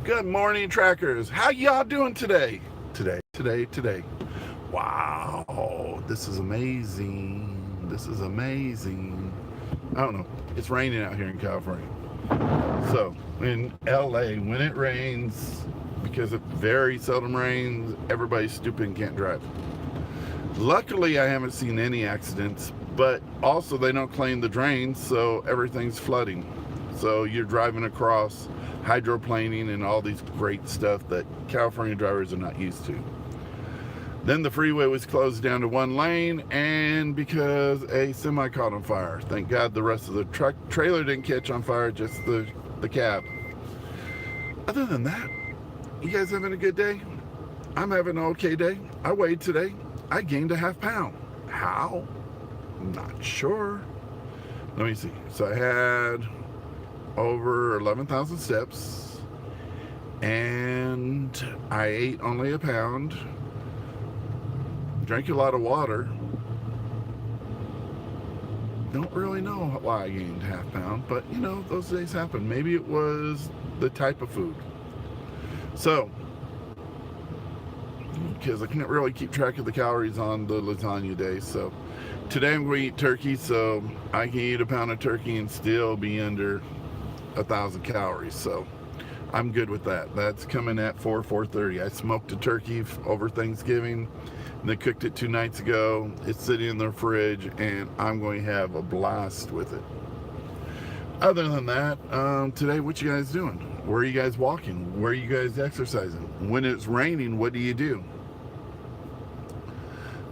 Good morning, trackers. How y'all doing today? Today. Wow, this is amazing. This is amazing. I don't know. It's raining out here in California. So, in LA, when it rains, because it very seldom rains, everybody's stupid and can't drive. Luckily, I haven't seen any accidents, but also they don't clean the drains, so everything's flooding. So you're driving across hydroplaning and all these great stuff that California drivers are not used to. Then the freeway was closed down to one lane, and because a semi caught on fire. Thank God the rest of the trailer didn't catch on fire, just the cab. Other than that, you guys having a good day? I'm having an okay day. I weighed today. I gained a half pound. How? Not sure. Let me see. So I had over 11,000 steps, and I ate only a pound, drank a lot of water. Don't really know why I gained half pound, but you know, those days happen. Maybe it was the type of food. So, because I can't really keep track of the calories on the lasagna day, so today I'm going to eat turkey, so I can eat a pound of turkey and still be under 1,000 calories, so I'm good with that. That's coming at 4:30. I smoked a turkey over Thanksgiving, and they cooked it 2 nights ago. It's sitting in the fridge, and I'm going to have a blast with it. Other than that, today, what you guys doing? Where are you guys walking? Where are you guys exercising? When it's raining, what do you do?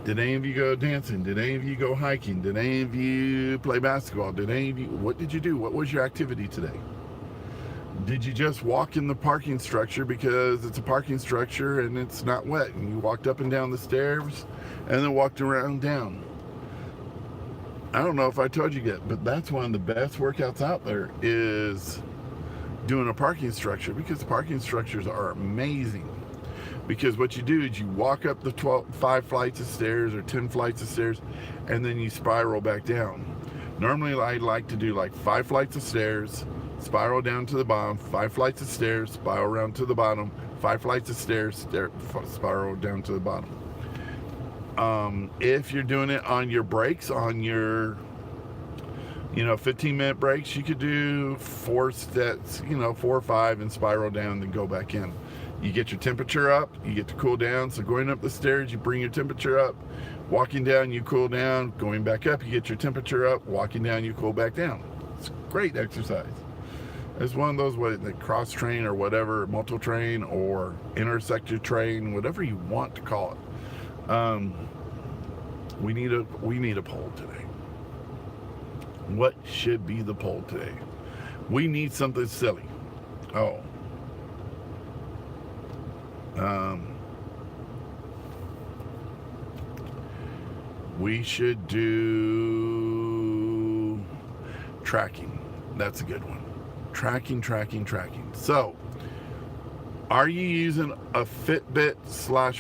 Did any of you go dancing? Did any of you go hiking? Did any of you play basketball? What did you do? What was your activity today? Did you just walk in the parking structure because it's a parking structure and it's not wet, and you walked up and down the stairs and then walked around down? I don't know if I told you yet, but that's one of the best workouts out there, is doing a parking structure, because parking structures are amazing. Because what you do is you walk up the 5 flights of stairs or 10 flights of stairs, and then you spiral back down. Normally I like to do like 5 flights of stairs, spiral down to the bottom, 5 flights of stairs, spiral around to the bottom, 5 flights of stairs, spiral down to the bottom. If you're doing it on your breaks, on your 15-minute breaks, you could do 4 steps, 4 or 5, and spiral down, then go back in. You get your temperature up, you get to cool down. So going up the stairs, you bring your temperature up. Walking down, you cool down. Going back up, you get your temperature up. Walking down, you cool back down. It's great exercise. It's one of those, the cross train or whatever, multi train or intersector train, whatever you want to call it. We need a poll today. What should be the poll today? We need something silly. We should do tracking. That's a good one. Tracking. So, are you using a Fitbit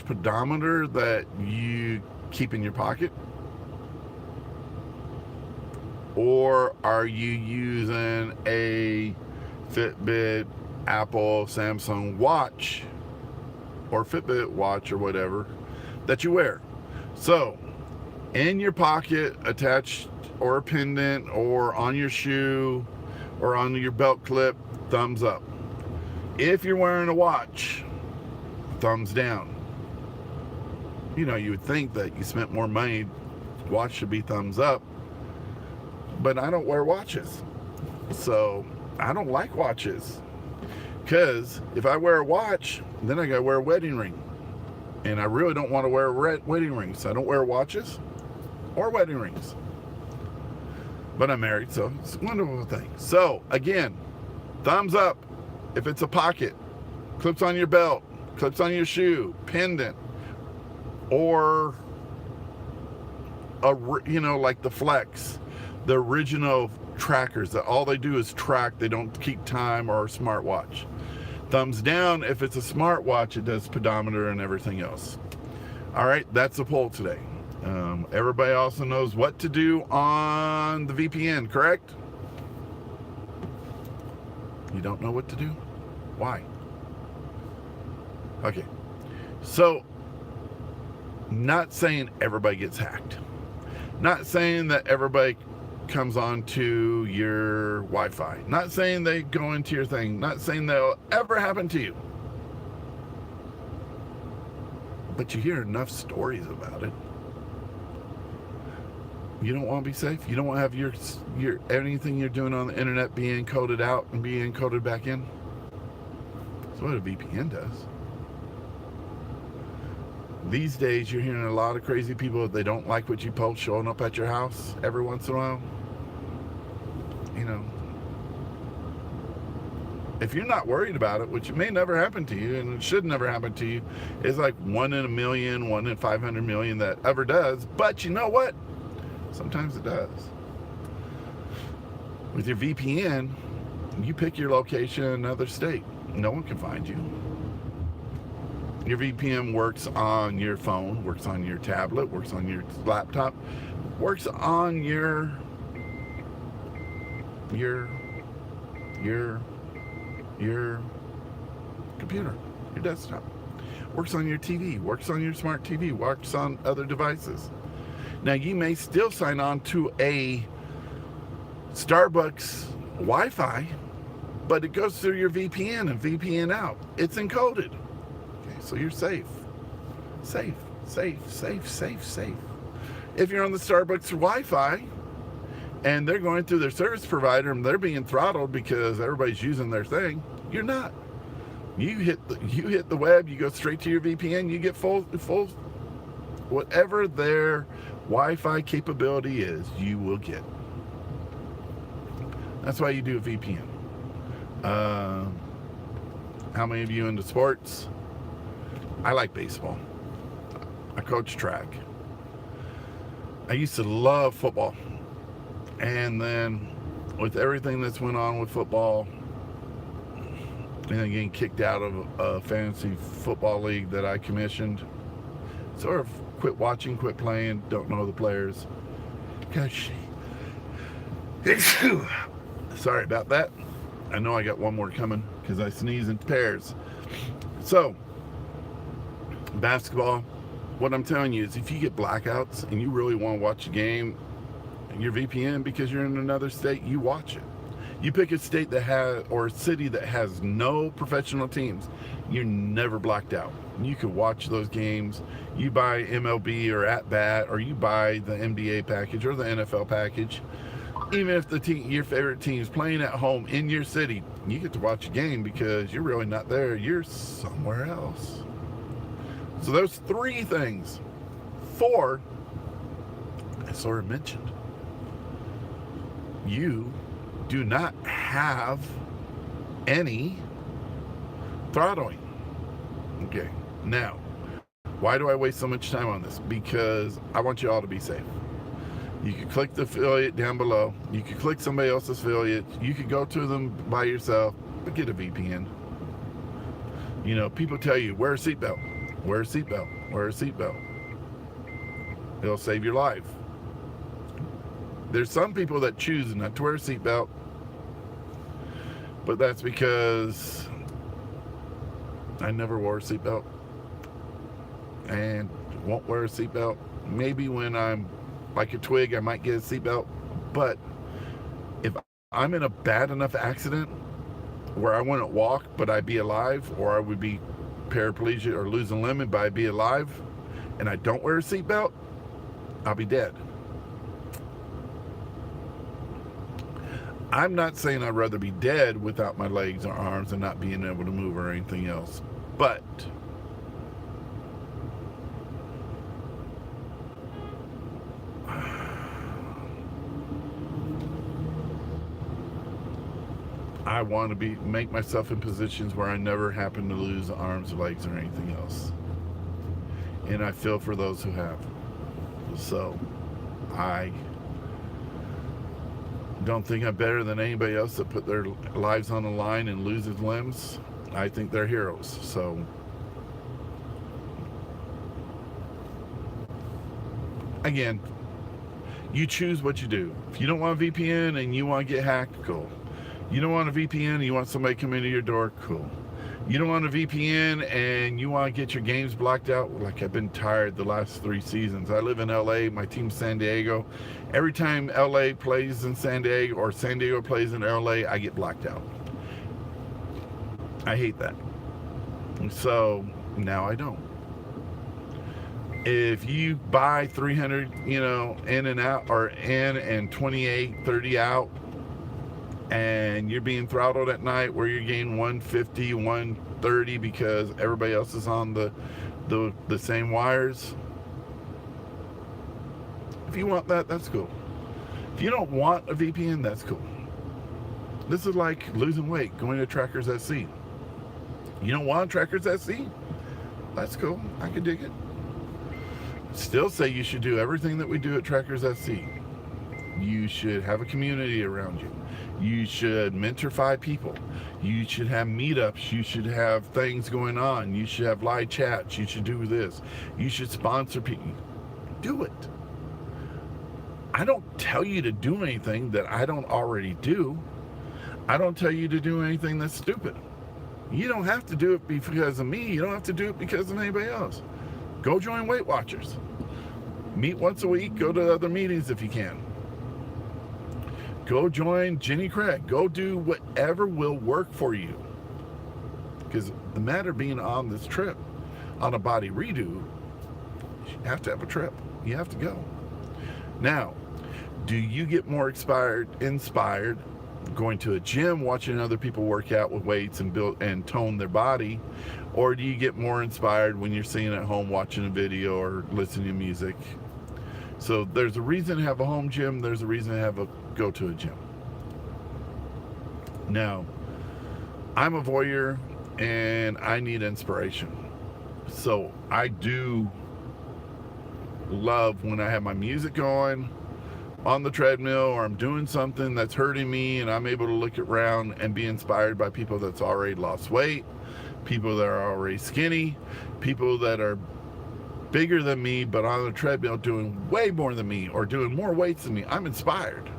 / pedometer that you keep in your pocket? Or are you using a Fitbit, Apple, Samsung watch, or Fitbit watch or whatever that you wear? So, in your pocket, attached, or a pendant, or on your shoe, or on your belt clip, thumbs up. If you're wearing a watch, thumbs down. You would think that you spent more money, watch should be thumbs up, but I don't wear watches, so I don't like watches, because if I wear a watch, then I gotta wear a wedding ring, and I really don't want to wear a wedding ring, so I don't wear watches or wedding rings. But I'm married, so it's a wonderful thing. So again, thumbs up if it's a pocket, clips on your belt, clips on your shoe, pendant, or like the Flex, the original trackers that all they do is track, they don't keep time, or a smartwatch. Thumbs down if it's a smartwatch, it does pedometer and everything else. All right, that's the poll today. Everybody also knows what to do on the VPN, correct? You don't know what to do? Why? Okay. So, not saying everybody gets hacked. Not saying that everybody comes onto your Wi-Fi. Not saying they go into your thing. Not saying that'll ever happen to you. But you hear enough stories about it. You don't want to be safe. You don't want to have your anything you're doing on the internet being encoded out and being encoded back in. That's what a VPN does. These days, you're hearing a lot of crazy people that they don't like what you post showing up at your house every once in a while. You know, if you're not worried about it, which may never happen to you, and it should never happen to you, it's like 1 in a million, 1 in 500 million that ever does. But you know what? Sometimes it does. With your VPN, you pick your location in another state. No one can find you. Your VPN works on your phone, works on your tablet, works on your laptop, works on your computer, your desktop. Works on your TV, works on your smart TV, works on other devices. Now, you may still sign on to a Starbucks Wi-Fi, but it goes through your VPN and VPN out. It's encoded. Okay, so you're safe. Safe. If you're on the Starbucks Wi-Fi and they're going through their service provider and they're being throttled because everybody's using their thing, you're not. You hit the web, you go straight to your VPN, you get full whatever their Wi-Fi capability is, you will get. That's why you do a VPN. How many of you into sports? I like baseball. I coach track. I used to love football. And then with everything that's went on with football, and getting kicked out of a fantasy football league that I commissioned, sort of quit watching, quit playing, don't know the players. Gosh. Sorry about that. I know I got one more coming because I sneeze in pairs. So, basketball, what I'm telling you is if you get blackouts and you really want to watch a game, your VPN, because you're in another state, you watch it. You pick a state that has, or a city that has no professional teams, you're never blacked out. You can watch those games. You buy MLB or At Bat, or you buy the NBA package or the NFL package. Even if your favorite team is playing at home in your city, you get to watch a game because you're really not there. You're somewhere else. So those 3 things. 4, I sort of mentioned. You do not have any throttling. Okay, now, why do I waste so much time on this? Because I want you all to be safe. You can click the affiliate down below. You can click somebody else's affiliate. You could go to them by yourself, but get a VPN. You know, people tell you, wear a seatbelt, wear a seatbelt, wear a seatbelt. It'll save your life. There's some people that choose not to wear a seatbelt, but that's because I never wore a seatbelt and won't wear a seatbelt. Maybe when I'm like a twig, I might get a seatbelt, but if I'm in a bad enough accident where I wouldn't walk, but I'd be alive, or I would be paraplegic or lose a limb, but I'd be alive, and I don't wear a seatbelt, I'll be dead. I'm not saying I'd rather be dead without my legs or arms and not being able to move or anything else, but I want to make myself in positions where I never happen to lose arms, legs, or anything else. And I feel for those who have. So I don't think I'm better than anybody else that put their lives on the line and loses limbs. I think they're heroes. So again, you choose what you do. If you don't want a VPN and you want to get hacked, cool. You don't want a VPN and you want somebody to come into your door, cool. You don't want a VPN and you want to get your games blocked out. Like, I've been tired the last 3 seasons. I live in LA. My team's San Diego. Every time LA plays in San Diego or San Diego plays in LA, I get blocked out. I hate that. So now I don't. If you buy 300, in and out, or in and 28, 30 out, and you're being throttled at night where you're getting 150, 130 because everybody else is on the same wires. If you want that, that's cool. If you don't want a VPN, that's cool. This is like losing weight, going to Trackers SC. You don't want Trackers SC? That's cool. I can dig it. Still say you should do everything that we do at Trackers SC. You should have a community around you. You should mentor 5 people. You should have meetups. You should have things going on. You should have live chats. You should do this. You should sponsor people. Do it. I don't tell you to do anything that I don't already do. I don't tell you to do anything that's stupid. You don't have to do it because of me. You don't have to do it because of anybody else. Go join Weight Watchers. Meet once a week. Go to other meetings if you can. Go join Jenny Craig. Go do whatever will work for you. Because the matter being on this trip, on a body redo, you have to have a trip. You have to go. Now, do you get more inspired going to a gym, watching other people work out with weights and build and tone their body? Or do you get more inspired when you're sitting at home watching a video or listening to music? So there's a reason to have a home gym. There's a reason to go to a gym. Now, I'm a voyeur and I need inspiration. So I do love when I have my music going on the treadmill, or I'm doing something that's hurting me and I'm able to look around and be inspired by people that's already lost weight, people that are already skinny, people that are bigger than me but on the treadmill doing way more than me or doing more weights than me. I'm inspired.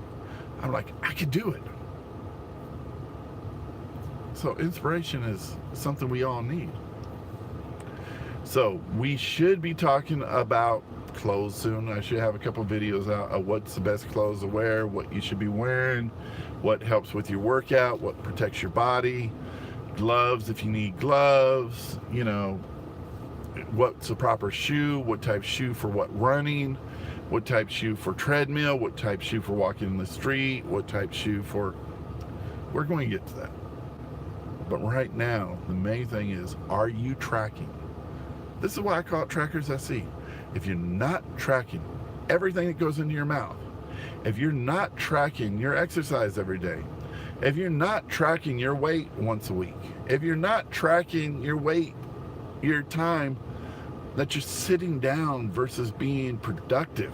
I'm like, I could do it. So inspiration is something we all need. So we should be talking about clothes soon. I should have a couple videos out of what's the best clothes to wear, what you should be wearing, what helps with your workout, what protects your body, gloves if you need gloves, what's the proper shoe, what type of shoe for what running, what type of shoe for treadmill, what type of shoe for walking in the street, what type of shoe for... We're going to get to that. But right now, the main thing is, are you tracking? This is why I call it Trackers SC. If you're not tracking everything that goes into your mouth, if you're not tracking your exercise every day, if you're not tracking your weight once a week, if you're not tracking your weight, your time that you're sitting down versus being productive,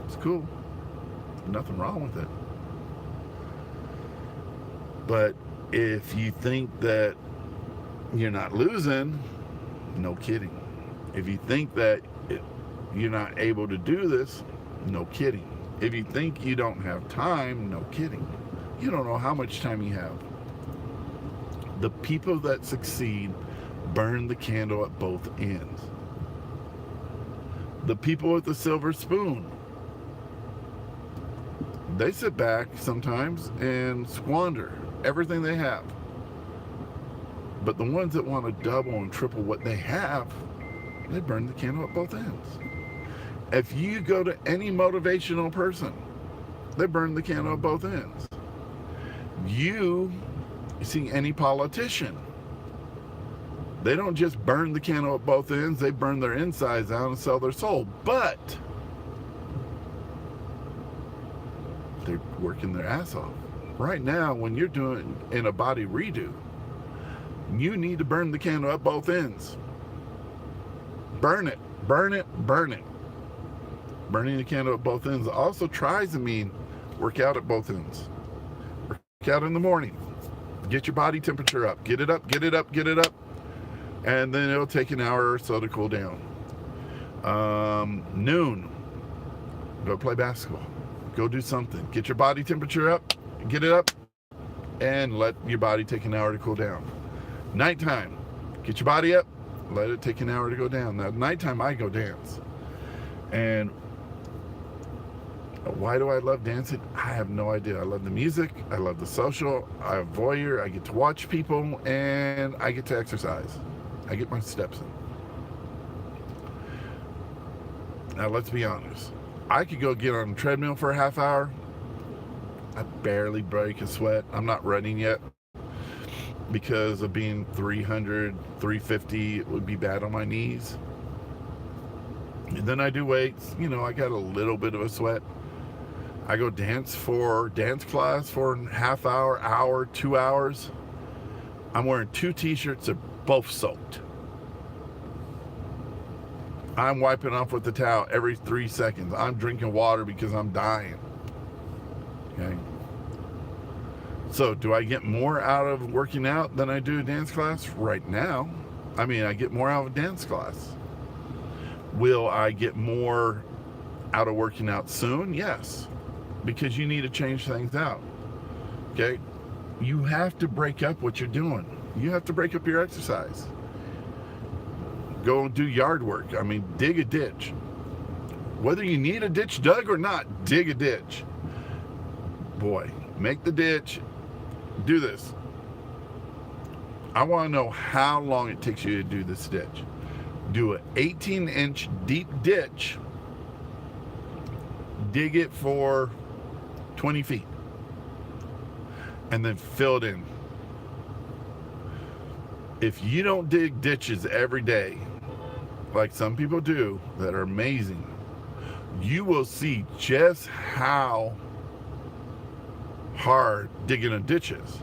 it's cool. Nothing wrong with it. But if you think that you're not losing, no kidding. If you think that you're not able to do this, no kidding. If you think you don't have time, no kidding. You don't know how much time you have. The people that succeed burn the candle at both ends. The people with the silver spoon, they sit back sometimes and squander everything they have. But the ones that want to double and triple what they have, they burn the candle at both ends. If you go to any motivational person, they burn the candle at both ends. You see any politician, they don't just burn the candle at both ends, they burn their insides out and sell their soul. But they're working their ass off. Right now, when you're doing in a body redo, you need to burn the candle at both ends. Burn it, burn it, burn it. Burning the candle at both ends also tries to mean work out at both ends. Work out in the morning. Get your body temperature up. Get it up, get it up, get it up. And then it'll take an hour or so to cool down. Noon, go play basketball. Go do something. Get your body temperature up. get it up and let your body take an hour to cool down. Nighttime, get your body up, let it take an hour to go down. Now, nighttime, I go dance. And why do I love dancing? I have no idea. I love the music. I love the social. I'm a voyeur. I get to watch people, and I get to exercise. I get my steps in. Now, let's be honest. I could go get on a treadmill for a half hour. I barely break a sweat. I'm not running yet because of being 300, 350. It would be bad on my knees. And then I do weights. You know, I got a little bit of a sweat. I go dance class for a half hour, 2 hours. I'm wearing 2 t-shirts. They're both soaked. I'm wiping off with the towel every 3 seconds. I'm drinking water because I'm dying. Okay. So do I get more out of working out than I do a dance class right now? I mean, I get more out of a dance class. Will I get more out of working out soon? Yes. Because you need to change things out. Okay? You have to break up what you're doing. You have to break up your exercise. Go do yard work. I mean, dig a ditch. Whether you need a ditch dug or not, dig a ditch. Boy, make the ditch. Do this. I want to know how long it takes you to do this ditch. Do an 18-inch deep ditch. Dig it for 20 feet. And then fill it in. If you don't dig ditches every day, like some people do that are amazing, you will see just how hard digging a ditch is.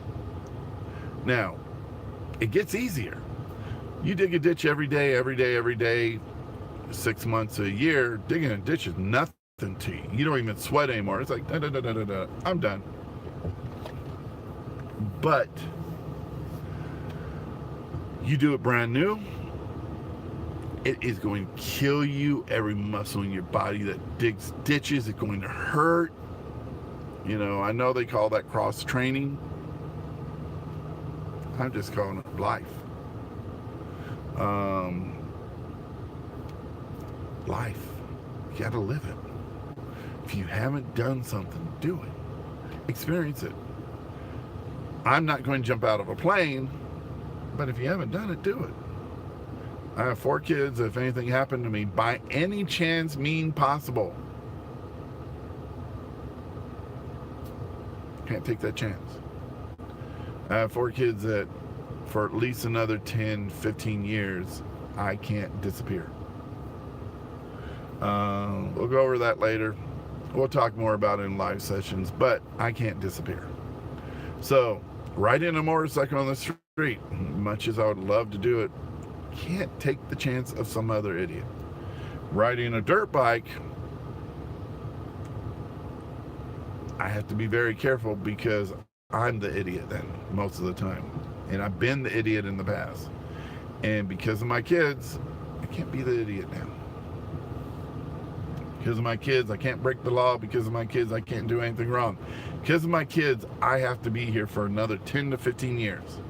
Now, it gets easier. You dig a ditch every day, 6 months, a year, digging a ditch is nothing to you. You don't even sweat anymore. It's like, I'm done. But you do it brand new, it is going to kill you. Every muscle in your body that digs ditches is going to hurt. You know, I know they call that cross training. I'm just calling it life. Life. You gotta live it. If you haven't done something, do it. Experience it. I'm not going to jump out of a plane, but if you haven't done it, do it. I have 4 kids. If anything happened to me, by any chance mean possible, can't take that chance. I have 4 kids that for at least another 10, 15 years, I can't disappear. We'll go over that later. We'll talk more about it in live sessions, but I can't disappear. So, riding a motorcycle on the street, much as I would love to do it, can't take the chance of some other idiot. Riding a dirt bike, I have to be very careful because I'm the idiot then, most of the time. And I've been the idiot in the past. And because of my kids, I can't be the idiot now. Because of my kids, I can't break the law. Because of my kids, I can't do anything wrong. Because of my kids, I have to be here for another 10 to 15 years.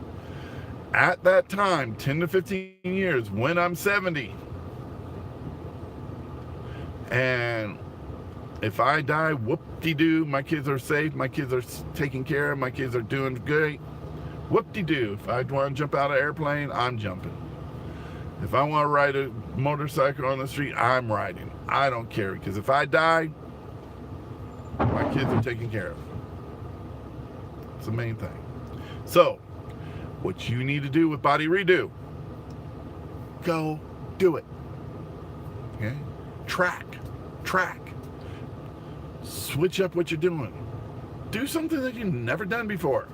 At that time, 10 to 15 years, when I'm 70, and if I die, whoop-de-doo, my kids are safe, my kids are taken care of, my kids are doing good, whoop-de-doo. If I want to jump out of an airplane, I'm jumping. If I want to ride a motorcycle on the street, I'm riding. I don't care, because if I die, my kids are taken care of. It's the main thing. So, what you need to do with Body Redo, go do it. Okay? Track. Switch up what you're doing. Do something that you've never done before.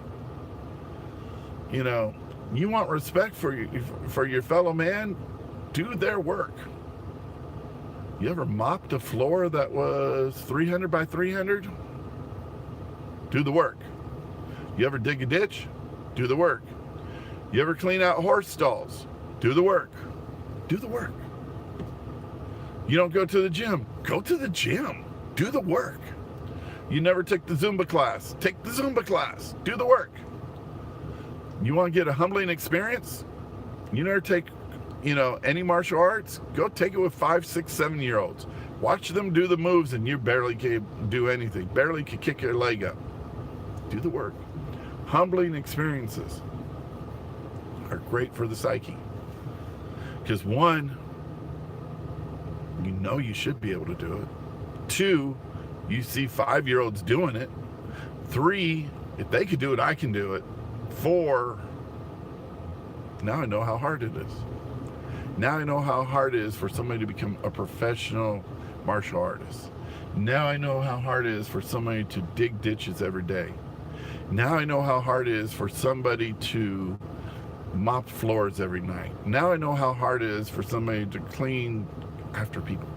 You know, you want respect for your fellow man, do their work. You ever mopped a floor that was 300 by 300? Do the work. You ever dig a ditch? Do the work. You ever clean out horse stalls? Do the work. Do the work. You don't go to the gym? Go to the gym. Do the work. You never took the Zumba class. Take the Zumba class. Do the work. You want to get a humbling experience? You never take, any martial arts? Go take it with 5, 6, 7-year-olds. Watch them do the moves and you barely can do anything. Barely can kick your leg up. Do the work. Humbling experiences are great for the psyche. Because 1, you should be able to do it. 2, you see 5-year-olds doing it. 3, if they could do it, I can do it. 4, now I know how hard it is. Now I know how hard it is for somebody to become a professional martial artist. Now I know how hard it is for somebody to dig ditches every day. Now I know how hard it is for somebody to mop floors every night. Now I know how hard it is for somebody to clean after people.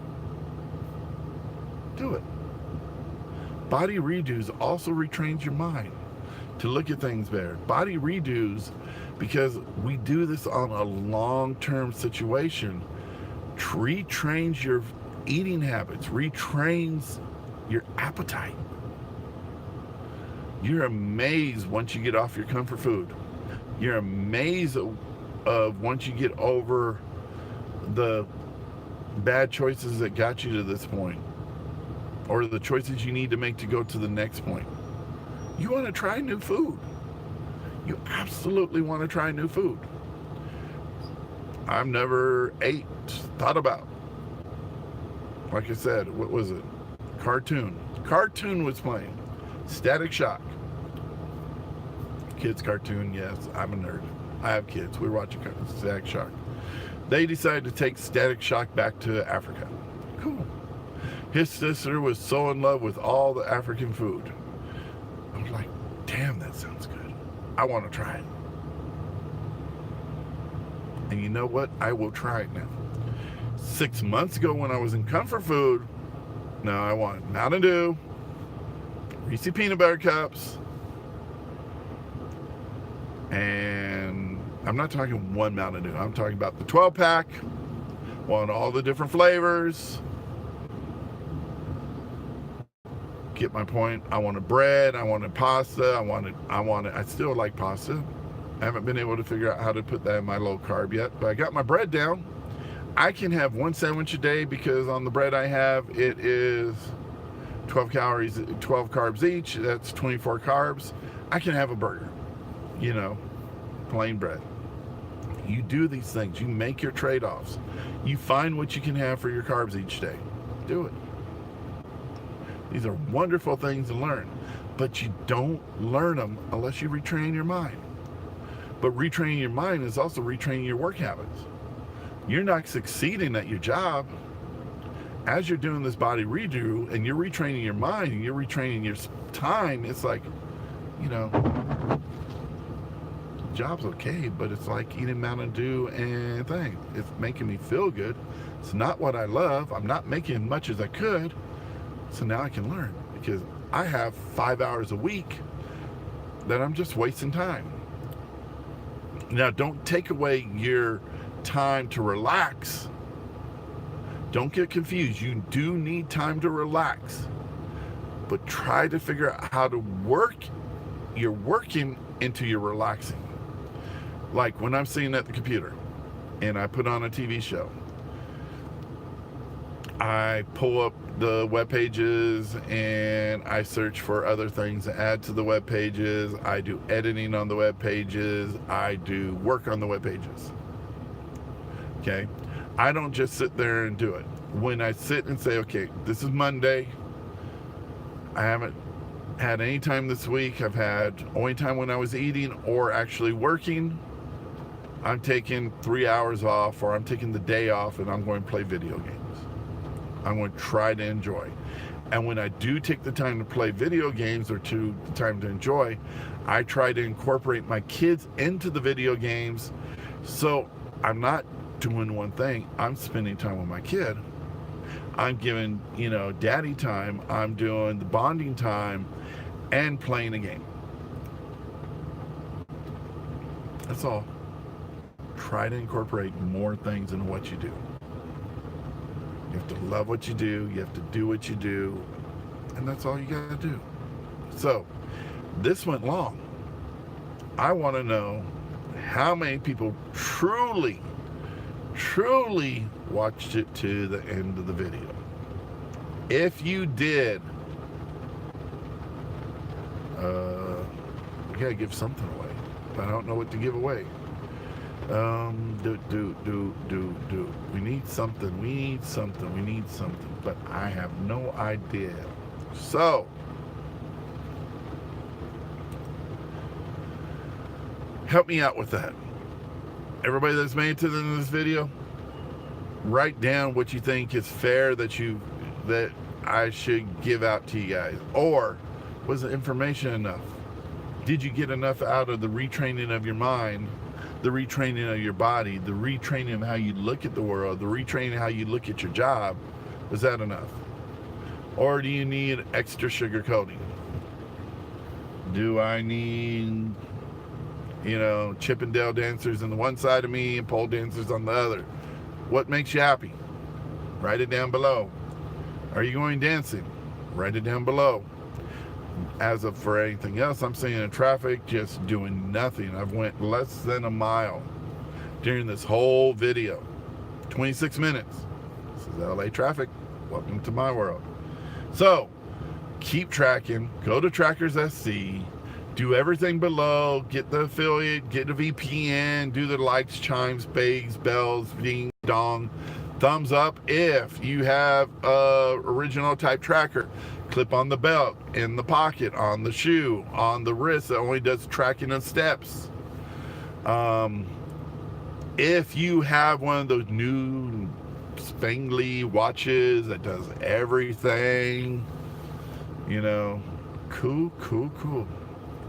Do it. Body redos also retrains your mind to look at things better. Body redos, because we do this on a long-term situation, retrains your eating habits, retrains your appetite. You're amazed once you get off your comfort food. You're amazed of once you get over the bad choices that got you to this point, or the choices you need to make to go to the next point. You want to try new food. You absolutely want to try new food. I've never thought about. Like I said, what was it? Cartoon. Cartoon was playing. Static Shock. Kids cartoon, yes, I'm a nerd. I have kids. We were watching Static Shock. They decided to take Static Shock back to Africa. Cool. His sister was so in love with all the African food. I was like, damn, that sounds good. I want to try it. And you know what? I will try it now. 6 months ago when I was in comfort food, now I want Mountain Dew, Reese peanut butter cups, and I'm not talking one Mountain Dew. I'm talking about the 12-pack. Want all the different flavors. Get my point. I wanted bread. I wanted pasta. I still like pasta. I haven't been able to figure out how to put that in my low carb yet, but I got my bread down. I can have 1 sandwich a day because on the bread I have, it is 12 calories, 12 carbs each. That's 24 carbs. I can have a burger, plain bread. You do these things. You make your trade-offs. You find what you can have for your carbs each day. Do it. These are wonderful things to learn, but you don't learn them unless you retrain your mind. But retraining your mind is also retraining your work habits. You're not succeeding at your job as you're doing this body redo, and you're retraining your mind and you're retraining your time. It's like, job's okay, but it's like eating Mountain Dew and thing. It's making me feel good. It's not what I love. I'm not making as much as I could. So now I can learn, because I have 5 hours a week that I'm just wasting time. Now, don't take away your time to relax. Don't get confused. You do need time to relax, but try to figure out how to work your working into your relaxing. Like when I'm sitting at the computer and I put on a TV show, I pull up the web pages and I search for other things to add to the web pages. I do editing on the web pages. I do work on the web pages. Okay? I don't just sit there and do it. When I sit and say, okay, this is Monday, I haven't had any time this week. I've had only time when I was eating or actually working. I'm taking 3 hours off, or I'm taking the day off and I'm going to play video games. I'm going to try to enjoy. And when I do take the time to play video games or the time to enjoy, I try to incorporate my kids into the video games. So I'm not doing one thing. I'm spending time with my kid. I'm giving, daddy time. I'm doing the bonding time and playing a game. That's all. Try to incorporate more things in what you do. You have to love what you do. You have to do what you do. And that's all you gotta do. So, this went long. I want to know how many people truly watched it to the end of the video. If you did, we gotta give something away. But I don't know what to give away. We need something, but I have no idea. So, help me out with that. Everybody that's made it to the end of this video, write down what you think is fair that I should give out to you guys. Or was the information enough? Did you get enough out of the retraining of your mind, the retraining of your body, the retraining of how you look at the world, the retraining of how you look at your job? Was that enough? Or do you need extra sugar coating? Do I need, Chippendale dancers on the one side of me and pole dancers on the other? What makes you happy? Write it down below. Are you going dancing? Write it down below. As of for anything else, I'm sitting in traffic just doing nothing. I've went less than a mile during this whole video. 26 minutes. This is LA traffic. Welcome to my world. So, keep tracking. Go to Trackers SC. Do everything below. Get the affiliate. Get a VPN. Do the likes, chimes, bags, bells, ding, dong. Thumbs up if you have a original type tracker. Clip on the belt, in the pocket, on the shoe, on the wrist that only does tracking of steps. If you have one of those new spangly watches that does everything, cool.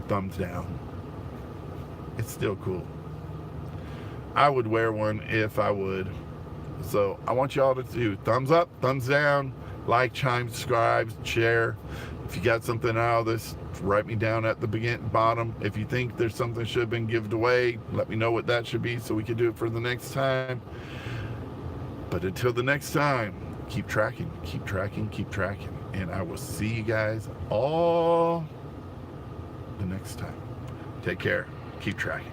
Thumbs down. It's still cool. I would wear one if I would. So I want y'all to do thumbs up, thumbs down, like, chime, subscribe, share. If you got something out of this, write me down at the bottom. If you think there's something that should have been given away, let me know what that should be so we can do it for the next time. But until the next time, keep tracking. And I will see you guys all the next time. Take care. Keep tracking.